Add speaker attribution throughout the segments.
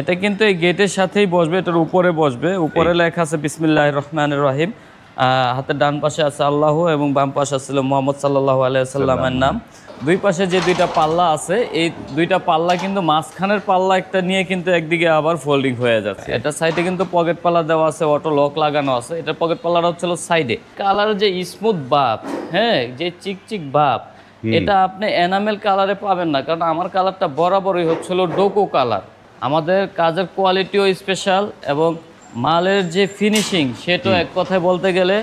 Speaker 1: এটা কিন্তু এই গেটের সাথেই বসবে, এটার উপরে বসবে। উপরে লেখা আছে বিসমিল্লাহির রহমানির রহিম। হাতের ডান পাশে আছে আল্লাহ এবং বাম পাশে আছে মুহাম্মদ সাল্লাল্লাহু আলাইহি ওয়াসাল্লামের নাম। দুই পাশে যে দুইটা পাল্লা আছে, এই দুইটা পাল্লা কিন্তু মাঝখানের পাল্লা একটা নিয়ে কিন্তু একদিকে আবার ফোল্ডিং হয়ে যাচ্ছে। এটা সাইডে কিন্তু পকেট পাল্লা দেওয়া আছে, অটো লক লাগানো আছে। এটা পকেট পাল্লাটা হচ্ছিল সাইডে। কালারের যে স্মুথ ভাব, হ্যাঁ, যে চিকচিক ভাব, এটা আপনি এনামেল কালারে পাবেন না, কারণ আমার কালারটা বরাবরই হচ্ছিল ডোকো কালার। আমাদের কাজের কোয়ালিটিও স্পেশাল এবং মালের যে ফিনিশিং সেটাও এক কথায় বলতে গেলে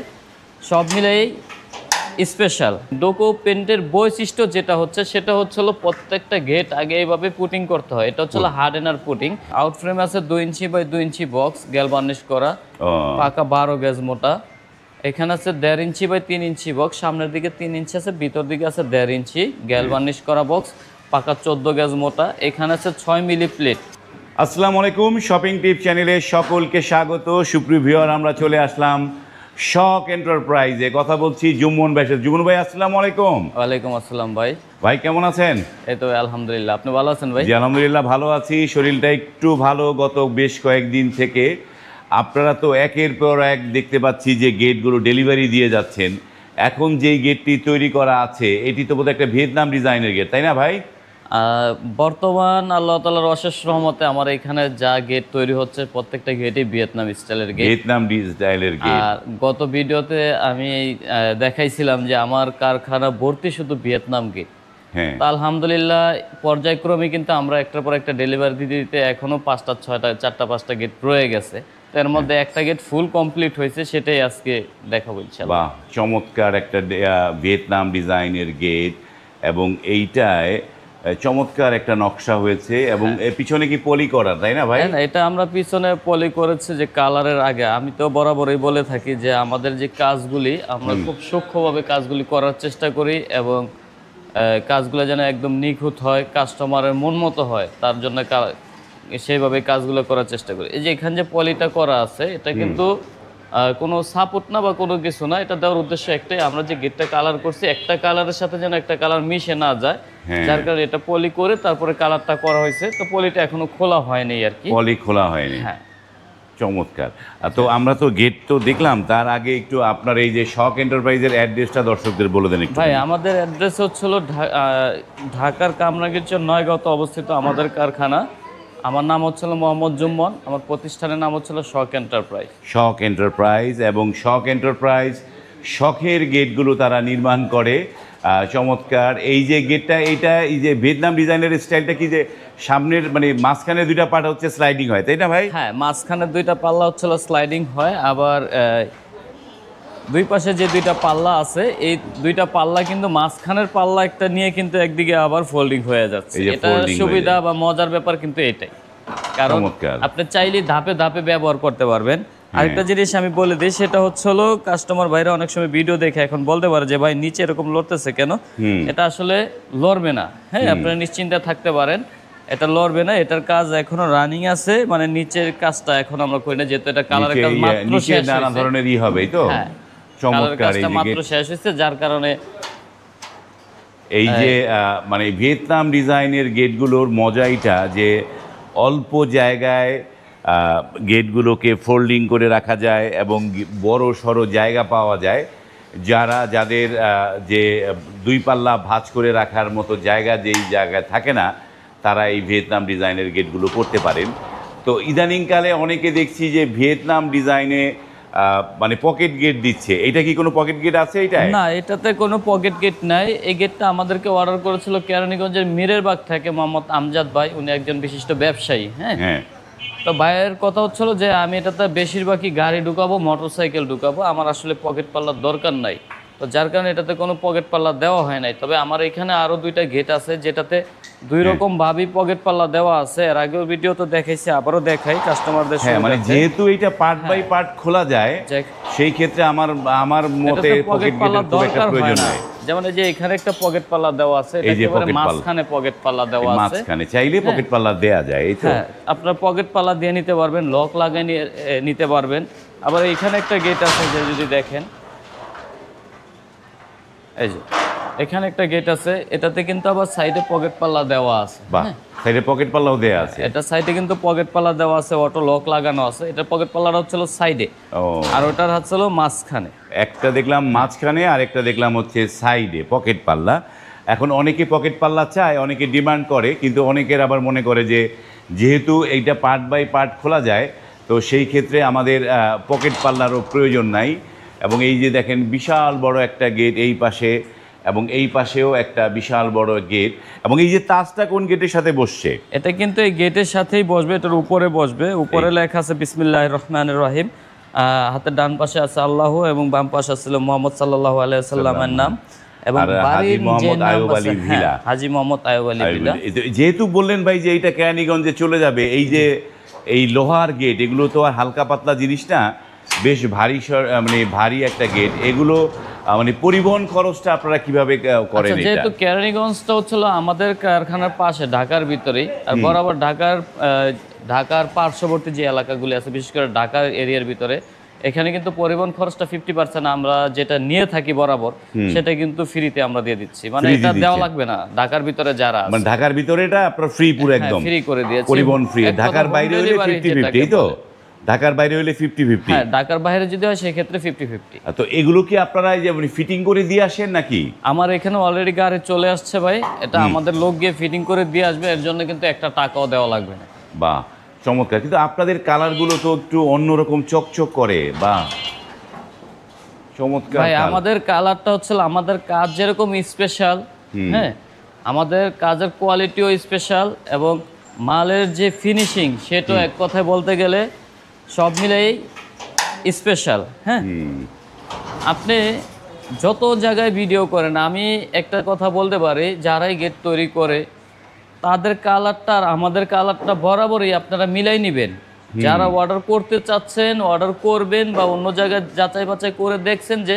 Speaker 1: সব মিলেই স্পেশাল। ডোকো পেন্টের বৈশিষ্ট্য যেটা হচ্ছে সেটা হচ্ছিল প্রত্যেকটা গেট আগে এইভাবে পুটিং করতে হয়। এটা হচ্ছিল হার্ড এনার পুটিং। আউট ফ্রেম আছে 2 ইঞ্চি বাই 2 ইঞ্চি বক্স, গ্যাল বার্নিশ করা, পাকা 12 গেজ মোটা। এখানে আছে 1.5 ইঞ্চি বাই 3 ইঞ্চি বক্স, সামনের দিকে 3 ইঞ্চি আছে, ভিতর দিকে আছে 1.5 ইঞ্চি গ্যাল বার্নিশ করা বক্স, পাকা 14 গেজ মোটা। এখানে আছে 6 মিলি প্লেট।
Speaker 2: আসসালামু আলাইকুম, শপিং টিপ চ্যানেলে সকলকে স্বাগত। সুপ্রিয় ভিউয়ার, আমরা চলে আসলাম শখ এন্টারপ্রাইজে। কথা বলছি জুম্মন ভাই। জুম্মন ভাই, আসসালামু আলাইকুম।
Speaker 1: ওয়ালাইকুম আসসালাম ভাই।
Speaker 2: ভাই কেমন আছেন?
Speaker 1: এই তো আলহামদুলিল্লাহ, আপনি ভালো আছেন ভাই?
Speaker 2: জি আলহামদুলিল্লাহ ভালো আছি। শরীরটা একটু ভালো গত বেশ কয়েকদিন থেকে। আপনারা তো একের পর এক দেখতে পাচ্ছি যে গেটগুলো ডেলিভারি দিয়ে যাচ্ছেন। এখন যেই গেটটি তৈরি করা আছে এটি তো বোধহয় একটা ভিয়েতনাম ডিজাইনের গেট, তাই না ভাই?
Speaker 1: বর্তমান আল্লাহ তাআলার অশেষ রহমতে আমার এখানে যা গেট তৈরি হচ্ছে প্রত্যেকটা গেটই ভিয়েতনাম স্টাইলের গেট।
Speaker 2: ভিয়েতনাম স্টাইলের গেট।
Speaker 1: আর গত ভিডিওতে আমি দেখাইছিলাম যে আমার কারখানা ভর্তি শুধু ভিয়েতনাম গেট।
Speaker 2: হ্যাঁ,
Speaker 1: আলহামদুলিল্লাহ পর্যায়ক্রমে কিন্তু আমরা একটার পর একটা ডেলিভারি দিতে দিতে এখনো 5টা 6টা 4টা 5টা গেট রয়ে গেছে। এর মধ্যে একটা গেট ফুল কমপ্লিট হয়েছে, সেটাই আজকে দেখাবো ইনশাআল্লাহ।
Speaker 2: বাহ, চমৎকার একটা ভিয়েতনাম ডিজাইনের গেট, এবং এইটায় চমৎকার একটা নকশা হয়েছে এবং পিছনে কি পলি করা, তাই না ভাই?
Speaker 1: হ্যাঁ, এটা আমরা পিছনে পলি করেছি যে কালারের আগে। আমি তো বরাবরই বলে থাকি যে আমাদের যে কাজগুলি আমরা খুব সূক্ষ্মভাবে কাজগুলি করার চেষ্টা করি এবং কাজগুলো যেন একদম নিখুঁত হয়, কাস্টমারের মন মতো হয়, তার জন্য সেইভাবে কাজগুলো করার চেষ্টা করি। এই যে এখানে যে পলিটা করা আছে এটা কিন্তু কোনো সাপোর্ট না বা কোনো কিছু না। এটা দেওয়ার উদ্দেশ্য একটাই, আমরা যে গেটটা কালার করছি একটা কালারের সাথে যেন একটা কালার মিশে না যায়, যার কারণে এটা পলি করে তারপরে কালারটা করা হয়েছে। তো পলিটা এখনো খোলা হয়নি আর কি।
Speaker 2: পলি খোলা হয়নি।
Speaker 1: হ্যাঁ,
Speaker 2: চমৎকার। তো আমরা তো গেট তো দেখলাম, তার আগে একটু আপনার এই যে শখ এন্টারপ্রাইজের অ্যাড্রেসটা দর্শকদের বলে দেন একটু।
Speaker 1: ভাই আমাদের অ্যাড্রেস হচ্ছিল ঢাকার কামরাঙ্গীরচর 9গাঁওতে অবস্থিত আমাদের কারখানা। আমার নাম হচ্ছিল মোহাম্মদ জুম্মন, আমার প্রতিষ্ঠানের নাম হচ্ছিল শখ এন্টারপ্রাইজ।
Speaker 2: শখ এন্টারপ্রাইজ, এবং শখ এন্টারপ্রাইজ শখের গেটগুলো তারা নির্মাণ করে। চমৎকার এই যে গেটটা, এইটা এই যে ভিয়েতনাম ডিজাইনের স্টাইলটা কি যে সামনের মানে মাঝখানে দুইটা পার্ট হচ্ছে স্লাইডিং হয়, তাই না ভাই?
Speaker 1: হ্যাঁ, মাঝখানে দুইটা পাল্লা হচ্ছিল স্লাইডিং হয়, আবার দুই পাশে যে দুইটা পাল্লা আছে এই দুইটা পাল্লা কিন্তু মাঝখানের পাল্লা একটা নিয়ে কিন্তু একদিকে আবার ফোল্ডিং হয়ে যাচ্ছে। এটা সুবিধা বা মজার ব্যাপার কিন্তু এটাই, কারণ আপনি চাইলে ধাপে ধাপে ব্যবহার করতে পারবেন। আরেকটা জিনিস আমি বলে দিই, সেটা হচ্ছে হলো কাস্টমার ভাইরা অনেক সময় ভিডিও দেখে এখন বলতে পারে যে ভাই নিচে এরকম লড়তেছে কেন। এটা আসলে লড়বে না, হ্যাঁ, আপনারা নিশ্চিন্তে থাকতে পারেন, এটা লড়বে না। এটার কাজ এখনো রানিং আছে, মানে নিচের কাজটা এখন আমরা করি না, যেহেতু এটা কালারের কাজ মাত্র শেষ হয়েছে।
Speaker 2: নানা ধরনের হবে তো।
Speaker 1: হ্যাঁ,
Speaker 2: চমৎকার, এই
Speaker 1: মাত্র শেষ হয়েছে, যার কারণে
Speaker 2: এই যে মানে ভিয়েতনাম ডিজাইনের গেটগুলোর মজাইটা যে অল্প জায়গায় গেটগুলোকে ফোল্ডিং করে রাখা যায় এবং বড় সড়ো জায়গা পাওয়া যায়। যাদের যে দুই পাল্লা ভাঁজ করে রাখার মতো জায়গা যেই জায়গায় থাকে না, তারা এই ভিয়েতনাম ডিজাইনের গেটগুলো করতে পারেন। তো ইদানিংকালে অনেকে দেখছি যে ভিয়েতনাম ডিজাইনে মানে পকেট গেট দিচ্ছে। এটা কি কোনো পকেট গেট আছে এটা?
Speaker 1: না, এটাতে কোনো পকেট গেট নাই। এই গেটটা আমাদেরকে অর্ডার করেছিল কেরানীগঞ্জের মিরেরবাগ থেকে মোহাম্মদ আমজাদ ভাই, উনি একজন বিশিষ্ট ব্যবসায়ী। হ্যাঁ, তো ভাইয়ের কথা হচ্ছিল যে আমি এটাতে বেশিরভাগই গাড়ি ঢুকাবো, মোটরসাইকেল ঢুকাবো, আমার আসলে পকেট পাল্লার দরকার নাই। তো যার কারণে এটাতে কোনো পকেট পাল্লা দেওয়া হয় নাই। তবে আমার এখানে আরও দুইটা গেট আছে যেটাতে দুই রকম ভাবেই পকেট পাল্লা দেওয়া আছে। এর আগেও ভিডিও তো দেখাইছি, আবারও দেখাই কাস্টমারদের।
Speaker 2: হ্যাঁ, মানে যেহেতু এটা পার্ট বাই পার্ট খোলা যায়, সেই ক্ষেত্রে আমার মতে পকেট পাল্লার দরকার প্রয়োজন নাই।
Speaker 1: যেমন এই যে এখানে একটা পকেট পাল্লা দেওয়া আছে, এটা একেবারে মাঝখানে পকেট পাল্লা দেওয়া আছে।
Speaker 2: মাঝখানে চাইলে পকেট পাল্লা দেয়া যায়, এই তো।
Speaker 1: হ্যাঁ, আপনার পকেট পাল্লা দিয়ে নিতে পারবেন, লক লাগিয়ে নিতে পারবেন। আবার এখানে একটা গেট আছে যে যদি দেখেন, এই যে এখানে একটা গেট আছে, এটাতে কিন্তু আবার সাইডে পকেট পাল্লা দেওয়া আছে।
Speaker 2: বাহ, সাইডে পকেট পাল্লাও দেয়া আছে।
Speaker 1: এটা সাইডে কিন্তু পকেট পাল্লা দেওয়া আছে, অটো লক লাগানো আছে। এটা পকেট পাল্লাটা হচ্ছিল সাইডে,
Speaker 2: ও,
Speaker 1: আর ওটার হচ্ছিল মাঝখানে।
Speaker 2: একটা দেখলাম মাঝখানে আর একটা দেখলাম হচ্ছে সাইডে পকেট পাল্লা। এখন অনেকে পকেট পাল্লা চায়, অনেকে ডিমান্ড করে, কিন্তু অনেকের আবার মনে করে যে যেহেতু এইটা পার্ট বাই পার্ট খোলা যায়, তো সেই ক্ষেত্রে আমাদের পকেট পাল্লারও প্রয়োজন নাই। এবং এই যে দেখেন বিশাল বড় একটা গেট এই পাশে, এবং এই পাশেও একটা বিশাল বড় গেট। এবং এই যে তাজটা কোন গেটের সাথে বসছে?
Speaker 1: এটা কিন্তু এই গেটের সাথেই বসবে, এটার উপরে বসবে। উপরে লেখা আছে বিসমিল্লাহির রহমানির রহিম। হাতের ডান পাশে আছে আল্লাহ এবং বাম পাশে আছে মুহাম্মদ সাল্লাল্লাহু আলাইহি সাল্লামের নাম। এবং বাড়ির যে নাম আছে হাজী মোহাম্মদ আইয়ুব আলী ভিলা।
Speaker 2: যেহেতু বললেন ভাই যে এইটা কেরানীগঞ্জে চলে যাবে, এই যে এই লোহার গেট, এগুলো তো আর হালকা পাতলা জিনিস না, বেশ ভারী মানে ভারী একটা গেট। এগুলো মানে পরিবহন খরচটা আপনারা কিভাবে করেন? এটা
Speaker 1: যেহেতু কেরানীগঞ্জটা হচ্ছিল আমাদের কারখানার পাশে, ঢাকার ভিতরেই, আর বরাবর ঢাকার পার্শ্ববর্তী যে এলাকাগুলি আছে, বিশেষ করে ঢাকার এরিয়ার ভিতরে, এখানে কিন্তু পরিবহন খরচটা 50% আমরা যেটা নিয়ে থাকি বরাবর, সেটা কিন্তু ফ্রিতে আমরা দিয়ে দিচ্ছি। মানে এটা দেওয়া লাগবে না। ঢাকার ভিতরে যারা
Speaker 2: মানে ঢাকার ভিতরে এটা আপনার ফ্রি, পুরো একদম
Speaker 1: ফ্রি করে দিয়েছি,
Speaker 2: পরিবহন ফ্রি। ঢাকার বাইরে হলে 50-50, তো ঢাকার বাইরে হলে 50-50।
Speaker 1: হ্যাঁ, ঢাকার বাইরে যদি হয় সেক্ষেত্রে 50-50।
Speaker 2: তো এগুলো কি আপনারা যে ফিটিং করে দিয়ে আসেন নাকি?
Speaker 1: আমার এখানে অলরেডি গাড়ি চলে আসছে ভাই, এটা আমাদের লোক গিয়ে ফিটিং করে দিয়ে আসবে, এর জন্য কিন্তু একটা টাকাও দেওয়া লাগবে না।
Speaker 2: বাহ, চমৎকার। কিন্তু আপনাদের কালারগুলো তো একটু অন্যরকম, চকচক করে, বাহ, চমৎকার
Speaker 1: ভাই। আমাদের কালারটা হচ্ছে, আমাদের কাজ যেরকম স্পেশাল, হ্যাঁ, আমাদের কাজের কোয়ালিটিও স্পেশাল, এবং মালের যে ফিনিশিং সেটাও এক কথায় বলতে গেলে সব মিলেই স্পেশাল। হ্যাঁ, আপনি যত জায়গায় ভিডিও করেন, আমি একটা কথা বলতে পারি, যারাই গেট তৈরি করে তাদের কালারটা আর আমাদের কালারটা বরাবরই আপনারা মিলাই নেবেন। যারা অর্ডার করতে চাচ্ছেন, অর্ডার করবেন, বা অন্য জায়গায় যাচাই বাছাই করে দেখছেন যে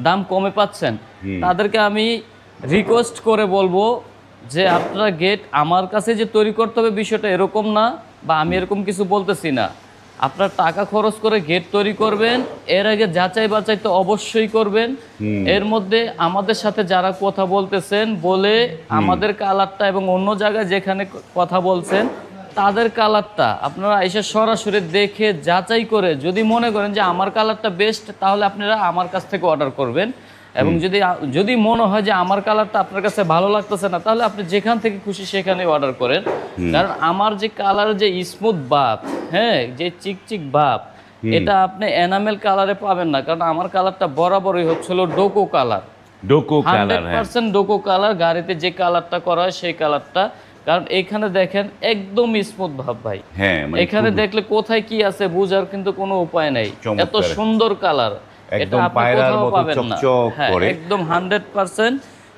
Speaker 1: দাম কমে পাচ্ছেন, তাদেরকে আমি রিকোয়েস্ট করে বলবো যে আপনারা গেট আমার কাছে যে তৈরি করতে হবে বিষয়টা এরকম না, বা আমি এরকম কিছু বলতেছি না। আপনার টাকা খরচ করে গেট তৈরি করবেন, এর আগে যাচাই বাছাই তো অবশ্যই করবেন। এর মধ্যে আমাদের সাথে যারা কথা বলতেছেন বলে আমাদের কালারটা, এবং অন্য জায়গায় যেখানে কথা বলছেন তাদের কালারটা আপনারা এসে সরাসরি দেখে যাচাই করে, যদি মনে করেন যে আমার কালারটা বেস্ট, তাহলে আপনারা আমার কাছ থেকে অর্ডার করবেন। এবং যদি মনে হয় যে আমার কালারটা আপনার কাছে ভালো লাগতেছে না, তাহলে আপনি যেখান থেকে খুশি সেখানে অর্ডার করেন। কারণ আমার যে কালার, যে স্মুথ ভাব, হ্যাঁ, যে চিকচিক ভাব, এটা আপনি এনামেল কালারে পাবেন না। কারণ আমার কালারটা বরাবরই হচ্ছিল ডোকো কালার, 100% ডোকো কালার। গাড়িতে যে কালারটা করা হয় সেই কালারটা। কারণ এখানে দেখেন একদম স্মুথ ভাব ভাই।
Speaker 2: হ্যাঁ,
Speaker 1: এখানে দেখলে কোথায় কি আছে বোঝার কিন্তু কোনো উপায় নাই। এত সুন্দর কালার, এটা আপনি কোথাও পাবেন না। একদম 100%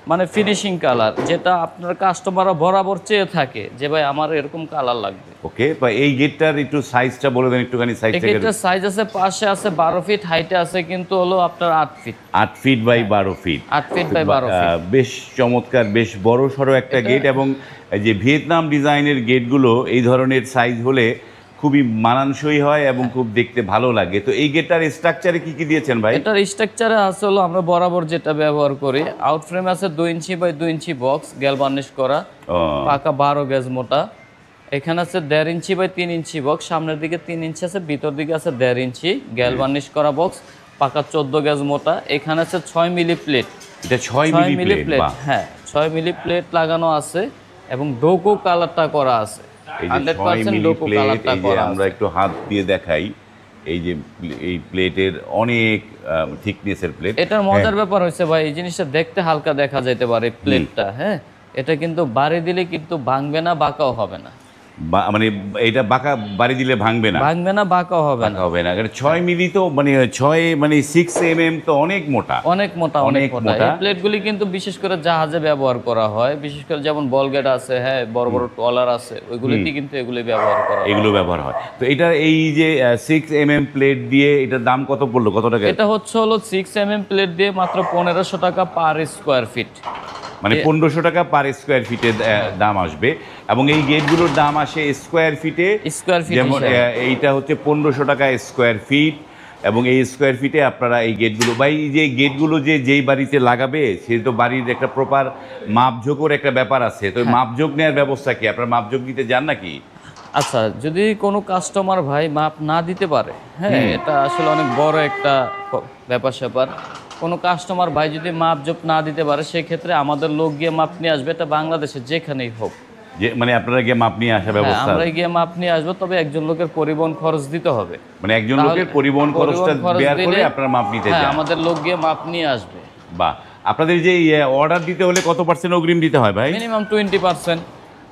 Speaker 1: মানে ফিনিশিং কালার, যেটা আপনার কাস্টমাররা বরাবর চেয়ে থাকে যে ভাই আমার এরকম কালার লাগবে।
Speaker 2: ওকে, এই গেটটার একটু সাইজটা বলে দেন একটুখানি।
Speaker 1: এটার সাইজ আছে, পাশে আছে 12 ফিট, হাইটে আছে কিন্তু হলো আপনার 8 feet.
Speaker 2: 8 feet by 12 feet.
Speaker 1: 8 feet by 12 feet.
Speaker 2: বেশ চমৎকার, বেশ বড় সড়ো একটা গেট। এবং যে ভিয়েতনাম ডিজাইনের গেটগুলো এই ধরনের সাইজ হলে খুবই মানানসই হয় এবং খুব দেখতে ভালো লাগে। তো এই গেটটার স্ট্রাকচারে কি কি দিয়েছেন ভাই?
Speaker 1: এটার স্ট্রাকচারে আছে হলো আমরা বরাবর যেটা ব্যবহার করি, আউট ফ্রেম আছে 2 ইঞ্চি বাই 2 ইঞ্চি বক্স, গ্যালভানিশ করা, পাকা 12 গেজ মোটা। এখানে আছে 1.5 ইঞ্চি বাই 3 ইঞ্চি বক্স, সামনের দিকে 3 ইঞ্চি আছে, ভিতর দিকে আছে 1.5 ইঞ্চি গ্যালভানিশ করা বক্স, পাকা 14 গেজ মোটা। এখানে আছে 6 মিলি প্লেট।
Speaker 2: এটা 6 মিলি প্লেট?
Speaker 1: হ্যাঁ, 6 মিলি প্লেট লাগানো আছে এবং ডোকো কালারটা করা আছে।
Speaker 2: এই যে 6 মিলি প্লেট, এই যে আমরা একটু হাত দিয়ে দেখাই, এই যে এই প্লেটের অনেক থিকনেসের প্লেট।
Speaker 1: এটার মজার ব্যাপার হচ্ছে ভাই, এই জিনিসটা দেখতে হালকা দেখা যেতে পারে প্লেটটা, হ্যাঁ, এটা কিন্তু বাড়ি দিলে কিন্তু ভাঙবে না, বাঁকাও হবে না।
Speaker 2: মানে এটা বাঁকা বাড়ি দিলে ভাঙবে না,
Speaker 1: বাঁকাও হবে না।
Speaker 2: 6 মিলি তো মানে 6 mm তো অনেক মোটা,
Speaker 1: অনেক মোটা। এই প্লেটগুলি কিন্তু বিশেষ করে জাহাজে ব্যবহার করা হয়, বিশেষ করে যেমন বলগেট আছে, হ্যাঁ, বড় বড় ট্রলার আছে, ওইগুলিতে কিন্তু এগুলো ব্যবহার হয়।
Speaker 2: তো এটা এই যে 6 mm প্লেট দিয়ে এটার দাম কত পড়লো, কত টাকা?
Speaker 1: এটা হচ্ছে হলো 6 mm প্লেট দিয়ে মাত্র 1500 টাকা পার স্কোয়ার ফিট।
Speaker 2: মানে 1500 টাকা পার স্কোয়ার ফিটের দাম আসবে। এবং এই গেটগুলোর দাম আসে স্কোয়ার ফিটে। যেমন এইটা হচ্ছে 1500 টাকা স্কোয়ার ফিট। এবং এই স্কোয়ার ফিটে আপনারা এই গেটগুলো বা এই যে গেটগুলো যে যেই বাড়িতে লাগাবে সে তো বাড়ির একটা প্রপার মাপঝোঁকের একটা ব্যাপার আছে, তো মাপঝোঁক নেওয়ার ব্যবস্থা কি, আপনারা মাপঝোঁক নিতে যান নাকি?
Speaker 1: আচ্ছা, যদি কোনো কাস্টমার ভাই মাপ না দিতে পারে, হ্যাঁ, এটা আসলে অনেক বড় একটা ব্যাপার স্যাপার। কোনো কাস্টমার ভাই যদি মাপ জোপ না দিতে পারে, সেক্ষেত্রে আমাদের লোক গিয়ে মাপ নিয়ে আসবে, এটা বাংলাদেশে যেখানেই হোক।
Speaker 2: যে মানে আপনারা গিয়ে মাপ নিয়ে আসা ব্যবস্থা?
Speaker 1: আমরা গিয়ে মাপ নিয়ে আসবো, তবে একজন লোকের পরিবহন খরচ দিতে হবে।
Speaker 2: মানে একজন লোকের পরিবহন খরচটা বেয়ার করে আপনারা মাপ নিতে যান?
Speaker 1: আমাদের লোক গিয়ে মাপ নিয়ে আসবে।
Speaker 2: বাহ, আপনাদের যে অর্ডার দিতে হলে কত পার্সেন্ট অগ্রিম দিতে হয় ভাই?
Speaker 1: মিনিমাম 20%।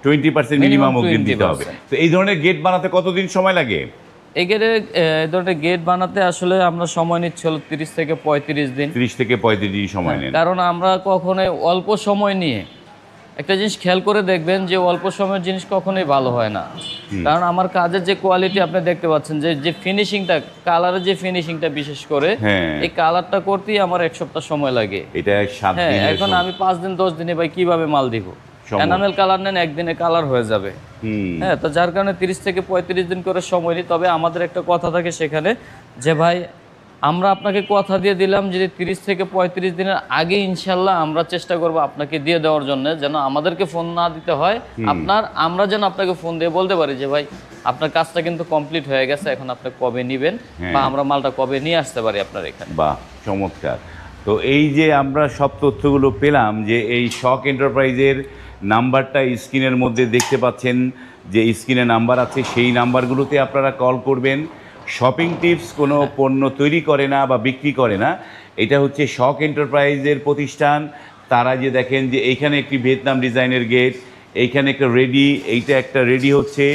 Speaker 2: 20% মিনিমাম অগ্রিম দিতে হবে। তো এই ধরনের গেট বানাতে কতদিন সময় লাগে?
Speaker 1: এই ধরনের গেট বানাতে আসলে আমরা সময় নিচ্ছি হলো 30 থেকে 35 দিন।
Speaker 2: 30 থেকে 35 দিন সময় নেন।
Speaker 1: কারণ আমরা কখনোই অল্প সময় নিয়ে, একটা জিনিস খেয়াল করে দেখবেন যে অল্প সময়ের জিনিস কখনোই ভালো হয় না। কারণ আমার কাজের যে কোয়ালিটি আপনি দেখতে পাচ্ছেন, যে ফিনিশিংটা, কালারের যে ফিনিশিংটা বিশেষ করে, এই কালারটা করতেই আমার 1 সপ্তাহ সময় লাগে।
Speaker 2: এটা 7 দিন।
Speaker 1: এখন আমি 5 দিন 10 দিনে ভাই কিভাবে মাল দিব? এনামেল কালার নেন, একদিনে কালার হয়ে যাবে। হ্যাঁ, তো যার কারণে 30 থেকে 35 দিন করে সময় নিই। তবে আমাদের একটা কথা থাকে সেখানে যে ভাই, আমরা আপনাকে কথা দিয়ে দিলাম যে 30 থেকে 35 দিনের আগে ইনশাল্লাহ আমরা চেষ্টা করব আপনাকে দিয়ে দেওয়ার জন্য, যেন আমাদেরকে ফোন না দিতে হয়। আমরা যেন আপনাকে ফোন দিয়ে বলতে পারি যে ভাই, আপনার কাজটা কিন্তু কমপ্লিট হয়ে গেছে, এখন আপনি কবে নেবেন বা আমরা মালটা কবে নিয়ে আসতে পারি আপনার এখানে।
Speaker 2: বাহ, চমৎকার। তো এই যে আমরা সব তথ্যগুলো পেলাম, যে এই শখ এন্টারপ্রাইজের নাম্বারটা স্ক্রিনের মধ্যে দেখতে পাচ্ছেন, যে স্ক্রিনে নাম্বার আছে, সেই নাম্বারগুলোতে আপনারা কল করবেন। শপিং টিপস কোনো পণ্য তৈরি করে না বা বিক্রি করে না, এটা হচ্ছে শখ এন্টারপ্রাইজের প্রতিষ্ঠান। তারা যে দেখেন যে এইখানে একটি ভিয়েতনাম ডিজাইনের গেট, এইখানে একটা রেডি, এইটা একটা রেডি হচ্ছে,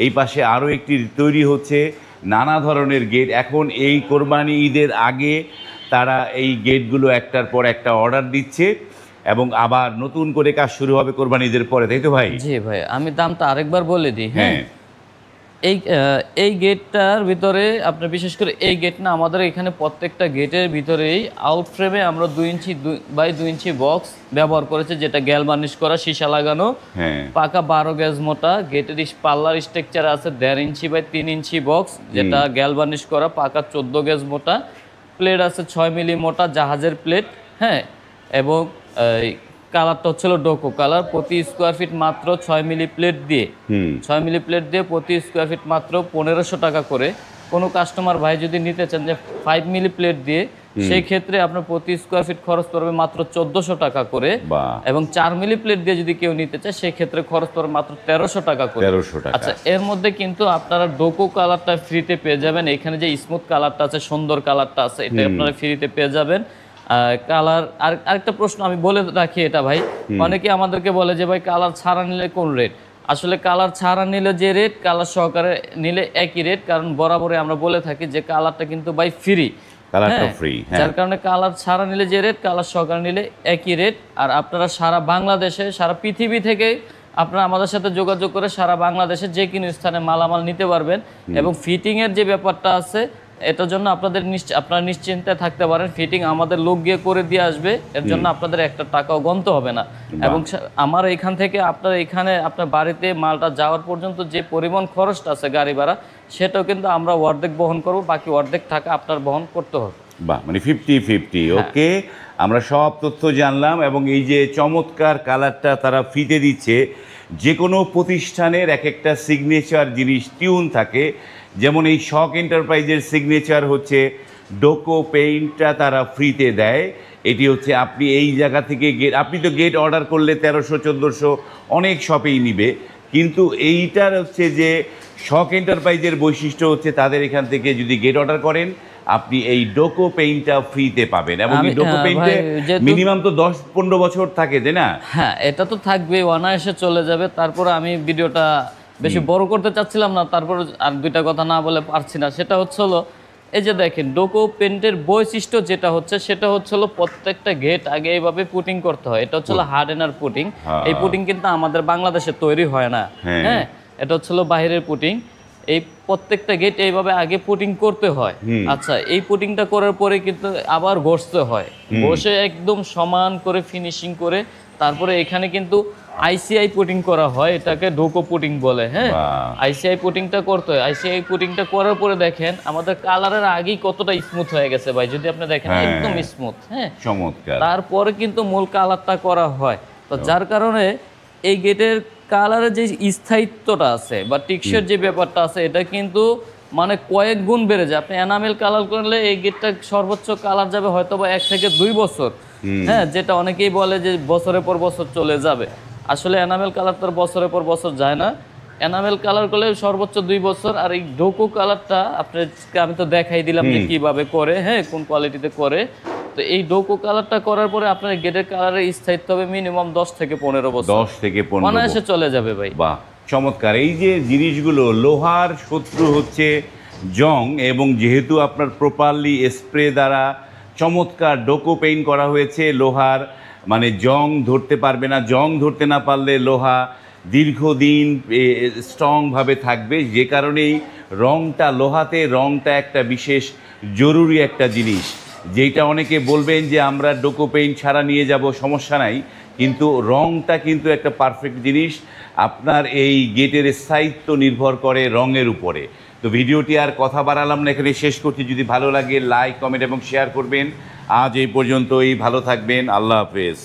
Speaker 2: এই পাশে আরও একটি তৈরি হচ্ছে, নানা ধরনের গেট। এখন এই কোরবানি ঈদের আগে তারা এই গেটগুলো একটার পর একটা অর্ডার দিচ্ছে এবং আবার নতুন করে কাজ শুরু হবে কোরবানি ঈদের পরে, তাই তো ভাই?
Speaker 1: জি ভাই, আমি দামটা আরেকবার বলে দিই। হ্যাঁ, এই গেটটার ভিতরে আপনার বিশেষ করে এই গেট না, আমাদের এখানে প্রত্যেকটা গেটের ভিতরেই আউট ফ্রেমে আমরা 2 ইঞ্চি বাই 2 ইঞ্চি বক্স ব্যবহার করেছি, যেটা গ্যালভানিশ করা, সীসা লাগানো, পাকা 12 গেজ মোটা। গেটের পাল্লার স্ট্রাকচার আছে 1.5 ইঞ্চি বাই 3 ইঞ্চি বক্স, যেটা গ্যালভানিশ করা, পাকা 14 গেজ মোটা। প্লেট আছে 6 মিলি মোটা জাহাজের প্লেট। হ্যাঁ, এবং কালারটা হচ্ছিল ডোকো কালার। প্রতি স্কোয়ার ফিট মাত্র 6 মিলি প্লেট দিয়ে, 6 মিলি প্লেট দিয়ে প্রতি স্কোয়ার ফিট মাত্র 1500 টাকা করে। কোনো কাস্টমার ভাই যদি নিতে চান যে 5 মিলি প্লেট দিয়ে, সেই ক্ষেত্রে আপনার প্রতি স্কোয়ার ফিট খরচ পড়বে মাত্র 1400 টাকা করে। এবং 4 মিলি প্লেট দিয়ে যদি কেউ নিতে চায়, সেই ক্ষেত্রে খরচ পড়বে মাত্র 1300 টাকা করে। আচ্ছা, এর মধ্যে কিন্তু আপনারা ডোকো কালারটা ফ্রিতে পেয়ে যাবেন। এখানে যে স্মুথ কালারটা আছে, সুন্দর কালারটা আছে, এটা আপনারা ফ্রিতে পেয়ে যাবেন। কালার আরেকটা প্রশ্ন আমি বলে রাখি এটা ভাই, অনেকে আমাদেরকে বলে যে ভাই কালার ছাড়া নিলে কোন রেট? আসলে কালার ছাড়া নিলে যে রেট, কালার সহকারে নিলে একই রেট। কারণ বরাবরই আমরা বলে থাকি যে কালারটা কিন্তু ভাই ফ্রি, যার কারণে কালার ছাড়া নিলে যে রেট, কালার সহকারে নিলে একই রেট। আর আপনারা সারা বাংলাদেশে, সারা পৃথিবী থেকে আপনারা আমাদের সাথে যোগাযোগ করে সারা বাংলাদেশে যে কোনো স্থানে মালামাল নিতে পারবেন। এবং ফিটিংয়ের যে ব্যাপারটা আছে, এটার জন্য আপনারা নিশ্চিন্তে থাকতে পারেন, ফিটিং আমাদের লোক গিয়ে করে দিয়ে আসবে। এর জন্য আপনাদের একটা টাকাও গণতে হবে না। এবং আমার এখান থেকে আপনার বাড়িতে মালটা যাওয়ার পর্যন্ত যে পরিবহন খরচটা আছে, গাড়ি ভাড়া, সেটাও কিন্তু আমরা অর্ধেক বহন করব, বাকি অর্ধেক টাকা আপনার বহন করতে হবে।
Speaker 2: বাহ, মানে 50-50। ওকে, আমরা সব তথ্য জানলাম। এবং এই যে চমৎকার কালারটা তারা ফ্রিতে দিচ্ছে, যে কোনো প্রতিষ্ঠানের এক একটা সিগনেচার জিনিস টিউন থাকে। যেমন এই শখ এন্টারপ্রাইজের সিগনেচার হচ্ছে ডোকো পেইন্টটা তারা ফ্রিতে দেয়। এটি হচ্ছে আপনি এই জায়গা থেকে আপনি তো গেট অর্ডার করলে 1300-1400 অনেক শপেই নিবে, কিন্তু এইটার হচ্ছে যে শখ এন্টারপ্রাইজের বৈশিষ্ট্য হচ্ছে তাদের এখান থেকে যদি গেট অর্ডার করেন, আপনি এই ডোকো পেইন্টটা ফ্রিতে পাবেন। এবং এই ডোকো পেইন্টে মিনিমাম তো 10-15 বছর থাকে, তাই না?
Speaker 1: হ্যাঁ, এটা তো থাকবে, অনায়াসে চলে যাবে। তারপর আমি ভিডিওটা বেশি বড় করতে চাচ্ছিলাম না, তারপর আর দুইটা কথা না বলে পারছি না। সেটা হলো এই যে দেখেন, ডোকো পেইন্টের বৈশিষ্ট্য যেটা হচ্ছে, সেটা হলো প্রত্যেকটা গেট আগে এইভাবে পুটিং করতে হয়। এটা হচ্ছে হার্ডেনার পুটিং। এই পুটিং কিন্তু আমাদের বাংলাদেশে তৈরি হয় না। হ্যাঁ, এটা হচ্ছিল বাইরের পুটিং। এই প্রত্যেকটা গেট এইভাবে আগে পুটিং করতে হয়। আচ্ছা, এই পুটিংটা করার পরে কিন্তু আবার ঘষতে হয়, ঘষে একদম সমান করে ফিনিশিং করে তারপরে এখানে কিন্তু আইসিআই পুটিং করা হয়, এটাকে ডোকো পুটিং বলে। হ্যাঁ,
Speaker 2: বাহ।
Speaker 1: আইসিআই পুটিংটা করতে হয়। আইসিআই পুটিংটা করার পরে দেখেন আমাদের কালারের আগেই কতটা স্মুথ হয়ে গেছে ভাই, যদি আপনি দেখেন
Speaker 2: হ্যাঁ।
Speaker 1: একদম স্মুথ। হ্যাঁ,
Speaker 2: চমৎকার।
Speaker 1: তারপরে কিন্তু মূল কালারটা করা হয়। তো যার কারণে এই গেটের কালারের যে স্থায়িত্বটা আছে বা টিকসের যে ব্যাপারটা আছে, এটা কিন্তু মানে কয়েক গুণ বেড়ে যায়। আপনি এনামেল কালার করলে এই গেটটা সর্বোচ্চ কালার যাবে হয়তো বা 1 থেকে 2 বছর। হ্যাঁ, যেটা অনেকেই বলে যে বছরের পর বছর চলে যাবে, আসলে এনামেল কালার তো বছরের পর বছর যায় না। এনামেল কালার করলে সর্বোচ্চ 2 বছর। আর এই ডোকো কালারটা আপনাকে আমি তো দেখাই দিলাম যে কিভাবে করে, হ্যাঁ, কোন কোয়ালিটিতে করে। তো এই ডোকো কালারটা করার পরে আপনার গেটের কালারের স্থায়িত্ব হবে মিনিমাম 10 থেকে 15 বছর।
Speaker 2: 10 থেকে 15
Speaker 1: অনায়াসে চলে যাবে ভাই।
Speaker 2: বাহ, চমৎকার। এই যে জিনিসগুলো, লোহার শত্রু হচ্ছে জং, এবং যেহেতু আপনার প্রপারলি স্প্রে দ্বারা চমৎকার ডোকো পেইন্ট করা হয়েছে, লোহার মানে জং ধরতে পারবে না। জং ধরতে না পারলে লোহা দীর্ঘদিন স্ট্রংভাবে থাকবে, যে কারণেই রংটা, লোহাতে রংটা একটা বিশেষ জরুরি একটা জিনিস, যেটা অনেকে বলবেন যে আমরা ডোকো পেইন্ট ছাড়া নিয়ে যাব, সমস্যা নাই, কিন্তু রংটা কিন্তু একটা পারফেক্ট জিনিস। আপনার এই গেটের স্থায়িত্ব নির্ভর করে রঙের উপরে। তো ভিডিওটি আর কথা বাড়ালাম না, এখানে শেষ করছি। যদি ভালো লাগে লাইক, কমেন্ট এবং শেয়ার করবেন। আজ এই পর্যন্তই, ভালো থাকবেন, আল্লাহ হাফেজ।